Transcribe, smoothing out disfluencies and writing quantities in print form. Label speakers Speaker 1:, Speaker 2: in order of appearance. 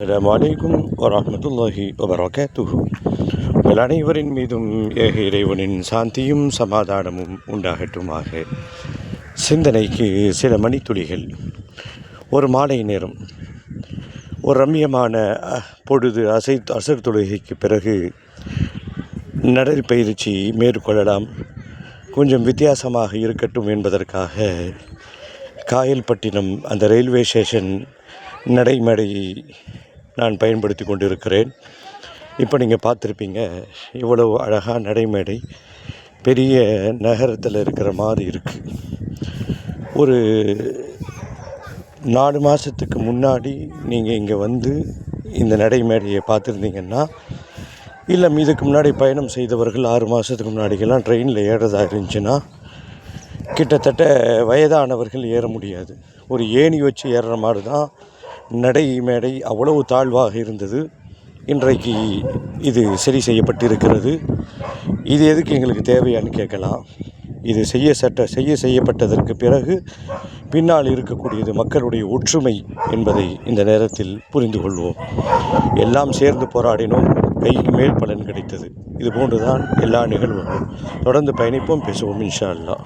Speaker 1: அஸ்ஸலாமு அலைக்கும் வரஹ்மத்துல்லாஹி வபரகாத்துஹு. உங்கள் அனைவரின் மீதும் ஏக இறைவனின் சாந்தியும் சமாதானமும் உண்டாகட்டுமாக. சிந்தனைக்கு சில மணித்துளிகள். ஒரு மாலை நேரம், ஒரு ரம்மியமான பொழுது. அசர் தொழுகைக்கு பிறகு நடைப்பயிற்சி மேற்கொள்ளலாம். கொஞ்சம் வித்தியாசமாக இருக்கட்டும் என்பதற்காக காயல்பட்டினம் அந்த ரயில்வே ஸ்டேஷன் நடைமேடையை நான் பயன்படுத்தி கொண்டிருக்கிறேன். இப்போ நீங்கள் பார்த்துருப்பீங்க, இவ்வளவு அழகாக நடைமேடை பெரிய நகரத்தில் இருக்கிற மாதிரி இருக்குது. ஒரு 4 மாதத்துக்கு முன்னாடி நீங்கள் இங்கே வந்து இந்த நடைமேடையை பார்த்துருந்தீங்கன்னா, இல்லை இதுக்கு முன்னாடி பயணம் செய்தவர்கள் 6 மாதத்துக்கு முன்னாடிக்கெல்லாம் ட்ரெயினில் ஏறதா இருந்துச்சுன்னா, கிட்டத்தட்ட வயதானவர்கள் ஏற முடியாது. ஒரு ஏணி வச்சு ஏறுற மாதிரி தான் நடை மேடை. அவ்வளவு தாழ்வாக இருந்தது. இன்றைக்கு இது சரி செய்யப்பட்டிருக்கிறது. இது எதுக்கு எங்களுக்கு தேவையான்னு கேட்கலாம். இது செய்யப்பட்டதற்கு பிறகு பின்னால் இருக்கக்கூடியது மக்களுடைய ஒற்றுமை என்பதை இந்த நேரத்தில் புரிந்து கொள்வோம். எல்லாம் சேர்ந்து போராடினோம், கைக்கு மேல் பலன் கிடைத்தது. இது போன்றுதான் எல்லா நிகழ்வுகளும். தொடர்ந்து பயணிப்போம், பேசுவோம் இன்ஷா அல்லாஹ்.